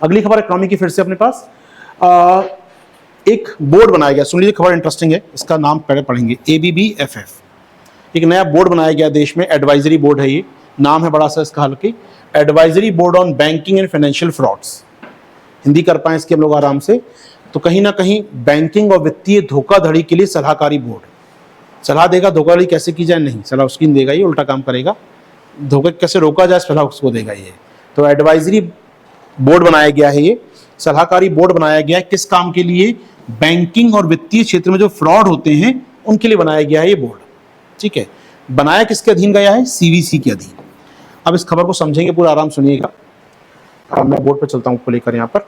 अगली खबर इकोनॉमी की फिर से अपने पास एक बोर्ड बनाया गया। सुन लीजिए, खबर इंटरेस्टिंग है, इसका नाम पहले पढ़ेंगे। ABBFF एक नया बोर्ड बनाया गया देश में, एडवाइजरी बोर्ड है ये, नाम है बड़ा सा इसका, हल्की advisory board on banking and financial frauds. Hindi कर पाए इसके हम लोग आराम से, तो कहीं ना कहीं बैंकिंग और वित्तीय धोखाधड़ी के लिए सलाहकारी बोर्ड सलाह देगा। धोखाधड़ी कैसे की जाए नहीं सलाह उसकी देगा, ये उल्टा काम करेगा। धोखे कैसे रोका जाए सलाह उसको देगा ये। तो एडवाइजरी बोर्ड बनाया गया है, ये सलाहकारी बोर्ड बनाया गया है। किस काम के लिए? बैंकिंग और वित्तीय क्षेत्र में जो फ्रॉड होते हैं उनके लिए बनाया गया है ये बोर्ड। ठीक है, बनाया किसके अधीन गया है? CVC के अधीन। अब इस खबर को समझेंगे पूरा, आराम सुनिएगा। अब मैं बोर्ड पर चलता हूं आपको लेकर यहां पर।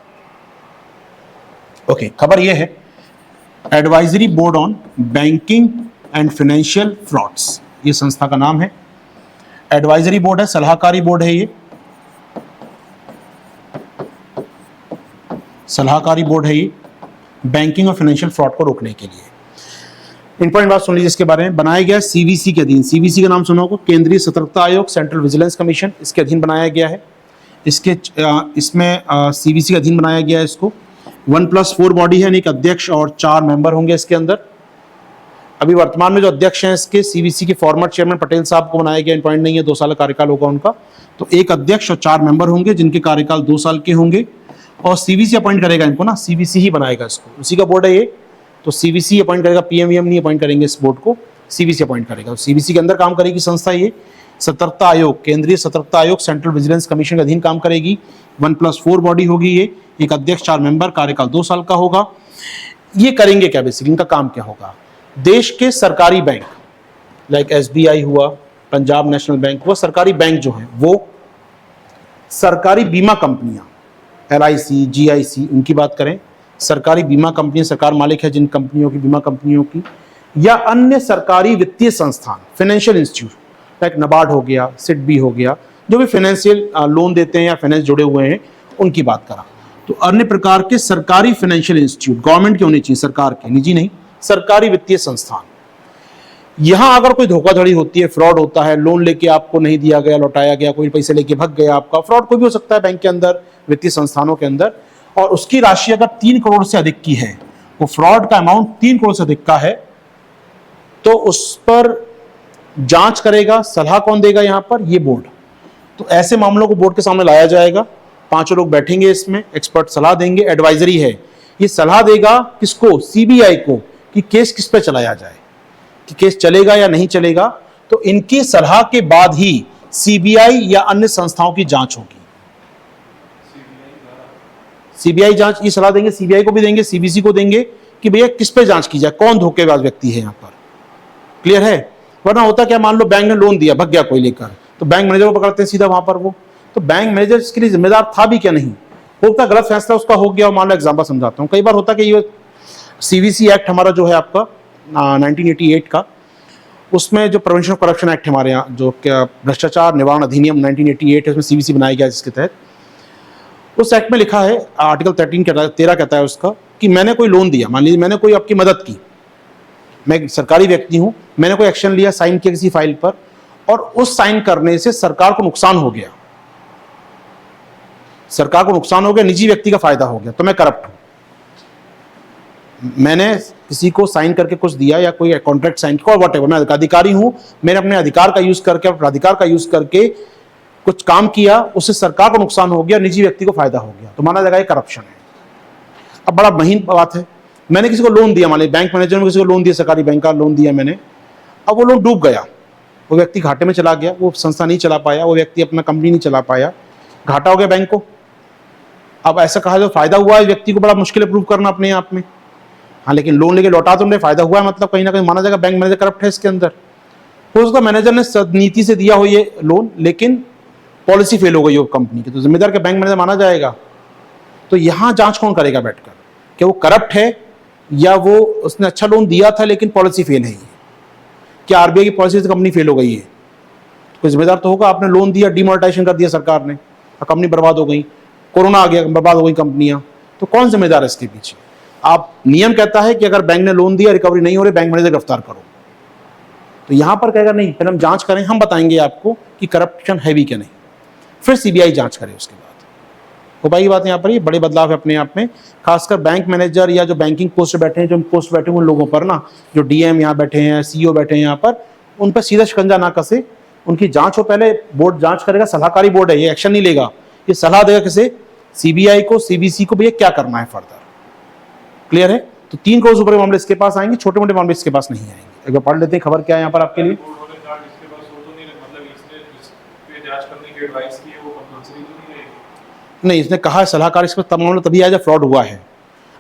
ओके, खबर ये है, advisory board on banking and financial frauds, ये संस्था का नाम है। एडवाइजरी बोर्ड है, सलाहकारी बोर्ड है ये, सलाहकारी बोर्ड है ये बैंकिंग और फाइनेंशियल फ्रॉड को रोकने के लिए। इंपॉर्टेंट बात सुन लीजिए इसके बारे में। बनाया गया CVC के अधीन। CVC का नाम सुना होगा, केंद्रीय सतर्कता आयोग, सेंट्रल विजिलेंस कमीशन, इसके अधीन बनाया गया है। इसमें CVC के अधीन बनाया गया है इसको। 1+4 बॉडी है, एक अध्यक्ष और 4 मेंबर होंगे इसके अंदर। अभी वर्तमान में जो अध्यक्ष हैं इसके CVC के फॉर्मर चेयरमैन पटेल साहब को बनाया गया। इंपॉर्टेंट नहीं है, 2 साल का कार्यकाल होगा उनका। तो एक अध्यक्ष और 4 मेंबर होंगे जिनके कार्यकाल 2 साल के होंगे, और CVC अपॉइंट करेगा इनको ना, CVC ही बनाएगा इसको, उसी का बोर्ड है ये। तो CVC अपॉइंट करेगा, PM नहीं अपॉइंट करेंगे इस बोर्ड को, CVC अपॉइंट करेगा। CVC के अंदर काम करेगी संस्था ये। सतर्कता आयोग, केंद्रीय सतर्कता आयोग, सेंट्रल विजिलेंस कमीशन के अधीन काम करेगी। 1+4 बॉडी होगी ये, एक अध्यक्ष 4 मेंबर, कार्यकाल 2 साल का होगा। ये करेंगे क्या बेसिकली, इनका काम क्या होगा? देश के सरकारी बैंक लाइक SBI हुआ, पंजाब नेशनल बैंक हुआ, सरकारी बैंक जो है वो, सरकारी बीमा कंपनियां LIC, GIC, उनकी बात करें, सरकारी बीमा कंपनी, सरकार मालिक है जिन कंपनियों की, बीमा कंपनियों की, या अन्य सरकारी वित्तीय संस्थान, फाइनेंशियल इंस्टीट्यूट लाइक NABARD हो गया, SIDBI हो गया, जो भी फाइनेंशियल लोन देते हैं या फाइनेंस जुड़े हुए हैं, उनकी बात करा। तो अन्य प्रकार के सरकारी फाइनेंशियल इंस्टीट्यूट, गवर्नमेंट के होने चाहिए, सरकार के, निजी नहीं, सरकारी वित्तीय संस्थान। यहां अगर कोई धोखाधड़ी होती है, फ्रॉड होता है, लोन लेके आपको नहीं दिया गया, लौटाया गया, कोई पैसे लेके भाग गया, आपका फ्रॉड कोई भी हो सकता है बैंक के अंदर, वित्तीय संस्थानों के अंदर, और उसकी राशि अगर 3 करोड़ से अधिक की है, वो फ्रॉड का अमाउंट 3 करोड़ से अधिक का है, तो उस पर जांच करेगा। सलाह कौन देगा यहां पर? ये बोर्ड। तो ऐसे मामलों को बोर्ड के सामने लाया जाएगा, 5 लोग बैठेंगे इसमें, एक्सपर्ट सलाह देंगे। एडवाइजरी है, ये सलाह देगा किसको? CBI को, कि केस किस पे चलाया जाए, कि केस चलेगा या नहीं चलेगा। तो इनकी सलाह के बाद ही CBI या अन्य संस्थाओं की जांच होगी। CBI जांच, ये सलाह देंगे, CBI को भी देंगे, CVC को देंगे कि भैया किस पे जांच की जाए, कौन धोखेबाज व्यक्ति है यहां पर। क्लियर है? वरना होता क्या, मान लो बैंक ने लोन दिया, भग गया कोई लेकर, तो बैंक मैनेजर को पकड़ते हैं सीधा वहां पर वो। तो बैंक मैनेजर इसके लिए जिम्मेदार था भी क्या? नहीं, होता गलत फैसला उसका हो गया। मान लो एग्जाम्पल समझाता हूँ, कई बार होता कि ये CVC एक्ट हमारा जो है आपका 1988 का, उसमें जो प्रिवेंशन ऑफ करप्शन एक्ट हमारे यहाँ, जो क्या भ्रष्टाचार निवारण अधिनियम 1988 है, उसमें CVC बनाया गया जिसके तहत। उस एक्ट में लिखा है, आर्टिकल 13 कहता है उसका, कि मैंने कोई लोन दिया, मान लीजिए मैंने कोई आपकी मदद की, मैं एक सरकारी व्यक्ति हूं, मैंने कोई एक्शन लिया, साइन किया किसी फाइल पर, और उस साइन करने से सरकार को नुकसान हो गया, सरकार को नुकसान हो गया, निजी व्यक्ति का फायदा हो गया, तो मैं करप्ट हूं। मैंने किसी को साइन करके कुछ दिया या कोई कॉन्ट्रैक्ट साइन किया, व्हाटएवर, मैं अधिकारी हूं, मैंने अपने अधिकार का यूज करके, अपराधिकार का यूज करके कुछ काम किया, उससे सरकार को नुकसान हो गया, निजी व्यक्ति को फायदा हो गया, तो माना जाएगा ये करप्शन है। अब बड़ा महीन बात है, मैंने किसी को लोन दिया, मान लीजिए बैंक मैनेजर ने किसी को लोन दिया, सरकारी बैंक का लोन दिया मैंने, अब वो लोन डूब गया, वो व्यक्ति घाटे में चला गया, वो संस्था नहीं चला पाया, वो व्यक्ति अपना कंपनी नहीं चला पाया, घाटा हो गया बैंक को। अब ऐसा कहा जो फायदा हुआ है व्यक्ति को, बड़ा मुश्किल है प्रूव करना अपने आप में। हाँ, लेकिन लोन लेके लौटा तो नहीं, फायदा हुआ है, मतलब कहीं ना कहीं माना जाएगा बैंक मैनेजर करप्ट है इसके अंदर। हो सकता है मैनेजर ने नीति से दिया हो ये लोन, लेकिन पॉलिसी फेल हो गई हो कंपनी की, तो जिम्मेदार के बैंक मैनेजर माना जाएगा। तो यहां जांच कौन करेगा बैठकर, कि वो करप्ट है या वो उसने अच्छा लोन दिया था लेकिन पॉलिसी फेल है, क्या RBI की पॉलिसी से कंपनी फेल हो गई है, तो कोई जिम्मेदार तो होगा। आपने लोन दिया, डिमोनेटाइजेशन कर दिया सरकार ने, कंपनी बर्बाद हो गई, कोरोना आ गया, बर्बाद हो गई कंपनियां, तो कौन जिम्मेदार है इसके पीछे? आप, नियम कहता है कि अगर बैंक ने लोन दिया, रिकवरी नहीं हो रही, बैंक मैनेजर गिरफ्तार करो। तो यहां पर कहेगा नहीं, पहले हम जांच करें, हम बताएंगे आपको कि करप्शन है भी क्या नहीं, फिर CBI जांच करे उसके बाद। हो पाएगी बात यहाँ पर, ये बड़े बदलाव है अपने आप में। खासकर बैंक मैनेजर या जो बैंकिंग पोस्ट बैठे हैं, जो पोस्ट बैठे हैं उन लोगों पर ना, जो डीएम यहाँ बैठे हैं, सीईओ बैठे हैं यहाँ पर, उन पर सीधा शिकंजा ना कसे, उनकी जांच हो पहले। बोर्ड जांच करेगा, सलाहकारी बोर्ड है, ये एक्शन नहीं लेगा, ये सलाह देगा किसे, सीबीआई को, सीबीसी को, भैया क्या करना है फर्दर। क्लियर है? तो 3 करोड़ से ऊपर के मामले इसके पास आएंगे, छोटे मोटे मामले इसके पास नहीं आएंगे। एक बार पढ़ लेते हैं खबर क्या है यहाँ पर आपके लिए। नहीं, इसने कहा है सलाहकार इस पर तब मामला तभी आया जब फ्रॉड हुआ है।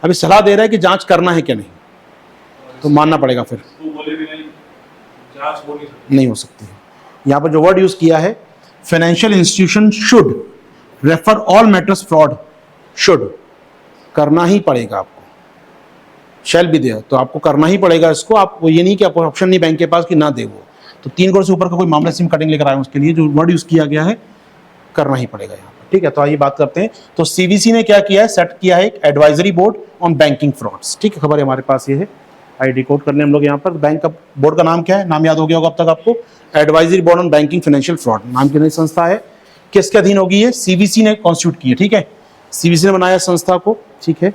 अभी सलाह दे रहा है कि जांच करना है क्या नहीं, तो मानना पड़ेगा फिर, नहीं हो सकती है। यहाँ पर जो वर्ड यूज किया है, financial institution should refer all matters fraud, should करना ही पड़ेगा आपको, शैल भी दे, तो आपको करना ही पड़ेगा इसको। आपको ये नहीं कि आपको ऑप्शन नहीं बैंक के पास कि ना दे वो। तो 3 करोड़ से ऊपर का कोई मामला सिम कटिंग लेकर आए उसके लिए जो वर्ड यूज किया गया है, करना ही पड़ेगा यहाँ पर। ठीक है, तो आइए बात करते हैं। तो सीवीसी ने क्या किया है, सेट किया है एक advisory board on banking frauds. ठीक है, खबर है हमारे पास ये है, आईडी कोड कर लें हम लोग यहाँ पर। बैंक का बोर्ड का नाम क्या है, नाम याद हो गया होगा अब तक आपको, advisory board on banking financial fraud नाम की नई संस्था है। किसके अधीन होगी ये, सीवीसी ने कॉन्स्टिट्यूट की है। ठीक है, सीवीसी ने बनाया संस्था को। ठीक है,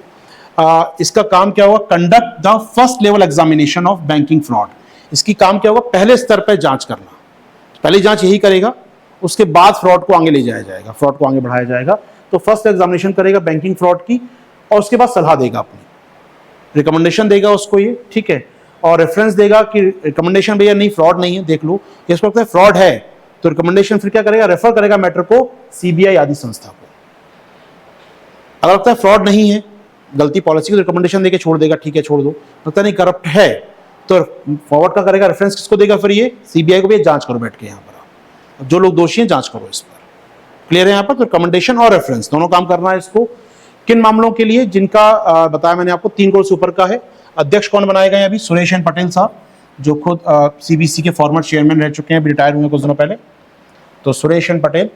इसका काम क्या होगा, conduct the first level examination of banking fraud. इसकी काम क्या होगा, पहले स्तर पर जांच करना, पहली जांच यही करेगा, उसके बाद फ्रॉड को आगे ले जाया जाएगा, फ्रॉड को आगे बढ़ाया जाएगा। तो फर्स्ट एग्जामिनेशन करेगा बैंकिंग फ्रॉड की, और उसके बाद सलाह देगा, अपनी रिकमेंडेशन देगा उसको ये। ठीक है, और रेफरेंस देगा कि रिकमेंडेशन भैया नहीं, फ्रॉड नहीं है, देख लो, इसको लगता है फ्रॉड है, तो रिकमेंडेशन फिर क्या करेगा, रेफर करेगा मैटर को सीबीआई आदि संस्था को। अगर लगता है फ्रॉड नहीं है, गलती पॉलिसी को रिकमेंडेशन देके छोड़ देगा, ठीक है छोड़ दो। लगता नहीं करप्ट है, तो फॉरवर्ड का करेगा, रेफरेंस किसको देगा फिर ये, सीबीआई को भी, जांच करो बैठ के यहाँ पर, जो लोग दोषी हैं जांच करो इस पर। क्लियर है यहाँ पर? तो रिकमेंडेशन और रेफरेंस दोनों काम करना है इसको। किन मामलों के लिए, जिनका बताया मैंने आपको 3 करोड़ से ऊपर का है। अध्यक्ष कौन बनाए गए अभी, सुरेश एन पटेल साहब, जो खुद सीबीसी के फॉर्मर चेयरमैन रह चुके हैं, अभी रिटायर हुए कुछ दिनों पहले। तो Suresh N Patel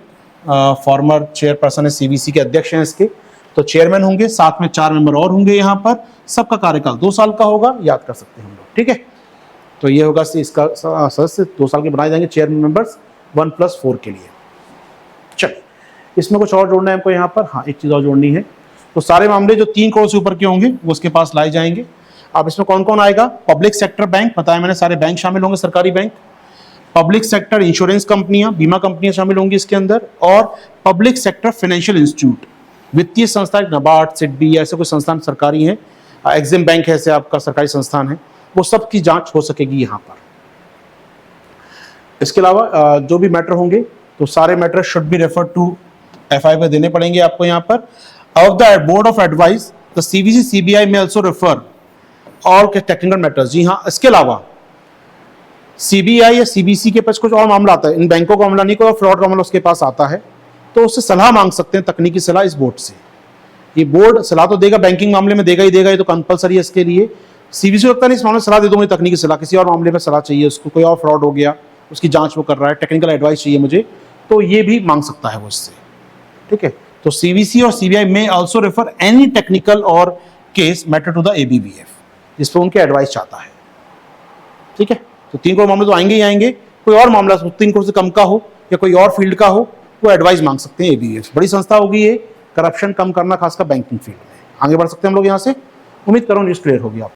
former chairperson है, सीबीसी के अध्यक्ष हैं इसके, तो चेयरमैन होंगे, साथ में 4 मेंबर और होंगे यहाँ पर। सबका कार्यकाल 2 साल का होगा, याद कर सकते हैं हम लोग। ठीक है, तो ये होगा इसका सदस्य 2 साल के बनाए जाएंगे, चेयरमैन मेंबर्स 1+4 के लिए। चलिए, इसमें कुछ और जोड़ना है हमको यहाँ पर, हाँ एक चीज़ और जोड़नी है। तो सारे मामले जो 3 करोड़ से ऊपर के होंगे वो उसके पास लाए जाएंगे। अब इसमें कौन कौन आएगा, पब्लिक सेक्टर बैंक, बताया मैंने सारे बैंक शामिल होंगे, सरकारी बैंक, पब्लिक सेक्टर इंश्योरेंस कंपनियां, बीमा कंपनियां शामिल होंगी इसके अंदर, और पब्लिक सेक्टर फाइनेंशियल इंस्टीट्यूट, वित्तीय संस्था, नबार्ड, सिडबी, ऐसे कोई संस्थान सरकारी हैं, एग्जिम बैंक है ऐसे आपका सरकारी संस्थान है, वो सब की जांच हो सकेगी यहाँ पर। इसके अलावा जो भी मैटर होंगे, तो सारे matter should be refer to FI में देने पड़ेंगे आपको यहाँ पर। Of the board of advice the CBC CBI में also refer all technical matters. जी हाँ, इसके अलावा सीबीआई या सीबीसी के पास कुछ और मामला आता है, इन बैंकों का मामला नहीं, कोई फ्रॉड का मामला उसके पास आता है, तो उससे सलाह मांग सकते हैं, तकनीकी सलाह इस बोर्ड से। ये बोर्ड सलाह तो देगा, बैंकिंग मामले में देगा ही देगा, ये तो कंपलसरी है इसके लिए। सीबीसी लगता नहीं इस मामले में सलाह दे दूंगी तकनीकी सलाह, किसी और मामले में सलाह चाहिए उसको, कोई और फ्रॉड हो गया, उसकी जांच वो कर रहा है, टेक्निकल एडवाइस चाहिए मुझे, तो ये भी मांग सकता है वो इससे। ठीक है, तो सीबीसी और सीबीआई में आल्सो रेफर एनी टेक्निकल और केस मैटर टू द एबीबीएफ, जिस पर उनके एडवाइस चाहता है। ठीक है, तो 3 करोड़ मामले तो आएंगे ही आएंगे, कोई और मामला 3 करोड़ से कम का हो या कोई और फील्ड का हो, वो एडवाइस मांग सकते हैं एबीबीएफ। बड़ी संस्था होगी ये, करप्शन कम करना खासकर बैंकिंग फील्ड में। आगे बढ़ सकते हैं हम लोग यहाँ से, उम्मीद करो न्यूज़ क्लियर होगी आप।